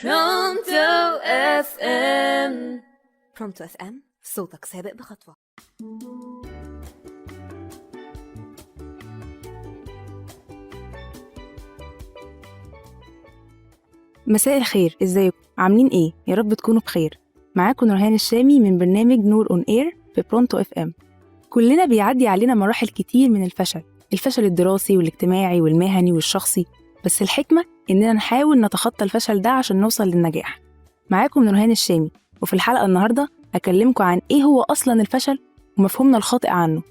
برونتو اف ام. برونتو اف ام، صوتك سابق بخطوة. مساء الخير، ازيكم؟ عاملين ايه؟ يا رب تكونوا بخير. معاكم نورهان الشامي من برنامج نور اون اير في برونتو اف ام. كلنا بيعدي علينا مراحل كتير من الفشل الدراسي والاجتماعي والمهني والشخصي، بس الحكمة اننا نحاول نتخطى الفشل ده عشان نوصل للنجاح. معاكم نورهان الشامي، وفي الحلقة النهاردة هكلمكم عن ايه هو اصلا الفشل ومفهومنا الخاطئ عنه.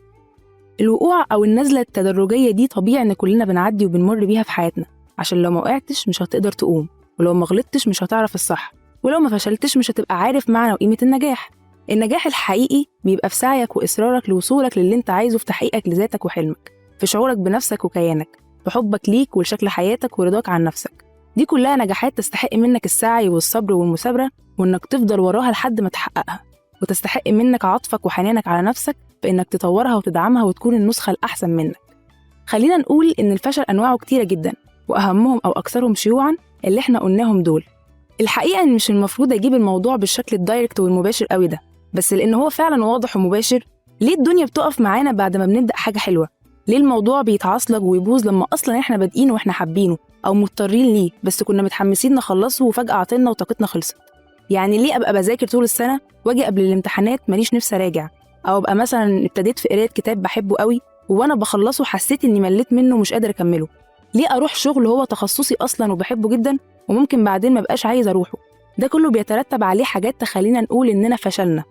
الوقوع او النزلة التدرجية دي طبيعي ان كلنا بنعدي وبنمر بيها في حياتنا، عشان لو ما وقعتش مش هتقدر تقوم، ولو ما غلطتش مش هتعرف الصح، ولو ما فشلتش مش هتبقى عارف معنى وقيمة النجاح. النجاح الحقيقي بيبقى في سعيك وإصرارك لوصولك للي انت عايزه، في تحقيقك لذاتك وحلمك، في شعورك بنفسك وكيانك، في حبك ليك ولشكل حياتك ورضاك عن نفسك. دي كلها نجاحات تستحق منك السعي والصبر والمثابرة، وإنك تفضل وراها لحد ما تحققها، وتستحق منك عطفك وحنانك على نفسك بإنك تطورها وتدعمها وتكون النسخة الأحسن منك. خلينا نقول إن الفشل أنواعه كتيرة جدا، وأهمهم أو أكثرهم شيوعاً اللي احنا قلناهم دول. الحقيقة إن مش المفروض أجيب الموضوع بالشكل الدايركت والمباشر قوي ده، بس لأن هو فعلا واضح ومباشر. ليه الدنيا بتقف معانا بعد ما بنبدأ حاجة حلوة؟ ليه الموضوع بيتعصلج ويبوظ لما أصلا احنا بادئين واحنا حابينه أو مضطرين ليه، بس كنا متحمسين نخلصه وفجأة عطلنا وطاقتنا خلصت؟ يعني ليه أبقى بذاكر طول السنة واجي قبل الامتحانات ماليش نفسي أراجع، أو أبقى مثلا ابتديت في قراية كتاب بحبه قوي وأنا بخلصه حسيت إني مليت منه ومش قادر أكمله؟ ليه أروح شغل هو تخصصي أصلا وبحبه جدا وممكن بعدين ما بقاش عايز أروحه؟ ده كله بيترتب عليه حاجات تخلينا نقول إننا فشلنا،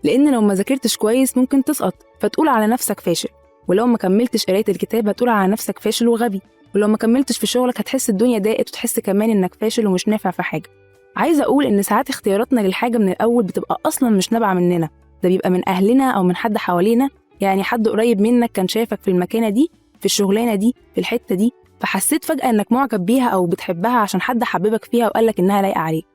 لأن لو ما ذاكرتش كويس ممكن تسقط فتقول على نفسك فاشل، ولو ما كملتش قراية الكتاب هتقول على نفسك فاشل وغبي، ولو ما كملتش في شغلك هتحس الدنيا ضاقت وتحس كمان إنك فاشل ومش نافع في حاجة. عايزة أقول إن ساعات اختياراتنا للحاجة من الأول بتبقى أصلا مش نابعة مننا، ده بيبقى من أهلنا أو من حد حوالينا، يعني حد قريب منك كان شايفك في المكانة دي، في الشغلانة دي، في الحتة دي، فحسيت فجأة إنك معجب بيها أو بتحبها عشان حد حببك فيها وقالك إنها لايقة عليك،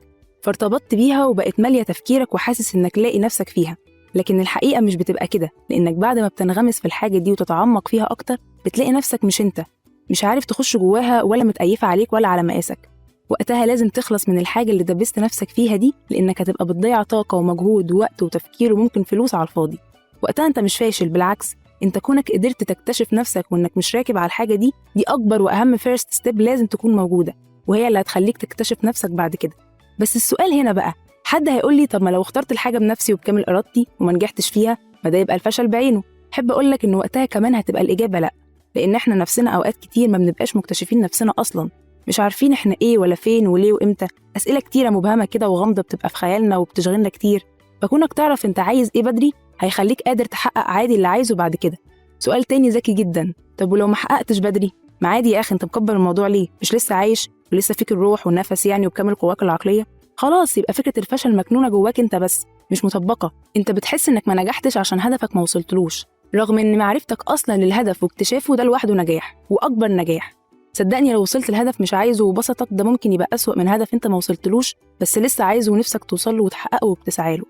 فارتبطت بيها وبقت مالية تفكيرك وحاسس إنك لاقي نفسك فيها. لكن الحقيقة مش بتبقى كده، لأنك بعد ما بتنغمس في الحاجة دي وتتعمق فيها أكتر بتلاقي نفسك مش أنت، مش عارف تخش جواها ولا متأيفة عليك ولا على مقاسك. وقتها لازم تخلص من الحاجة اللي دبست نفسك فيها دي، لأنك هتبقى بتضيع طاقة ومجهود ووقت وتفكير وممكن فلوس على الفاضي. وقتها أنت مش فاشل، بالعكس انت كونك قدرت تكتشف نفسك وانك مش راكب على الحاجة دي اكبر واهم فيرست ستيب لازم تكون موجودة، وهي اللي هتخليك تكتشف نفسك بعد كده. بس السؤال هنا بقى، حد هيقول لي طب ما لو اخترت الحاجة بنفسي وبكامل ارادتي وما نجحتش فيها، ما ده يبقى الفشل بعينه؟ حب اقولك ان وقتها كمان هتبقى الاجابة لا، لان احنا نفسنا اوقات كتير ما بنبقاش مكتشفين نفسنا اصلا، مش عارفين احنا ايه ولا فين وليه وامتى. اسئلة كتيرة مبهمة كده وغامضة بتبقى في خيالنا وبتشغلنا كتير، فكونك تعرف انت عايز ايه بدري هيخليك قادر تحقق عادي اللي عايزه بعد كده. سؤال تاني ذكي جدا، طب ولو ما حققتش بدري؟ ما عادي يا اخي، انت مكبر الموضوع ليه؟ مش لسه عايش ولسه فيك الروح والنفس يعني وبكامل قواك العقليه؟ خلاص يبقى فكره الفشل مكنونه جواك انت بس، مش مطبقه. انت بتحس انك ما نجحتش عشان هدفك ما وصلتلوش، رغم ان معرفتك اصلا للهدف واكتشافه ده لوحده نجاح واكبر نجاح. صدقني لو وصلت الهدف مش عايزه وبسطك، ده ممكن يبقى اسوأ من هدف انت ما وصلتلوش بس لسه عايزه ونفسك توصل له وتحققه وبتسعى له.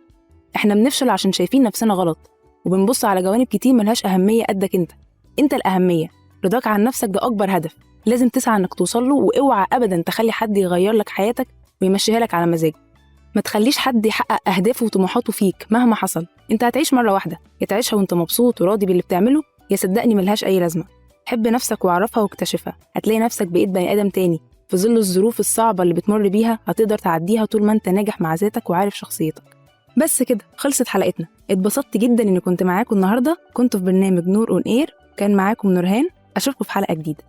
احنا بنفشل عشان شايفين نفسنا غلط وبنبص على جوانب كتير ملهاش أهمية قدك انت الأهمية. رضاك عن نفسك ده أكبر هدف لازم تسعى انك توصل له، واوعى أبدا تخلي حد يغير لك حياتك ويمشيها لك على مزاجه. ما تخليش حد يحقق أهدافه وطموحاته فيك مهما حصل. انت هتعيش مرة واحدة، يا تعيشها وانت مبسوط وراضي باللي بتعمله، يا صدقني ملهاش أي لازمة. حب نفسك وعرفها واكتشفها، هتلاقي نفسك بقيت بني آدم تاني في ظل الظروف الصعبة اللي بتمر بيها هتقدر تعديها طول ما انت ناجح مع ذاتك وعارف شخصيتك. بس كده خلصت حلقتنا. اتبسطت جدا اني كنت معاكم النهارده، كنت في برنامج نور اون اير، كان معاكم نورهان. اشوفكم في حلقة جديدة.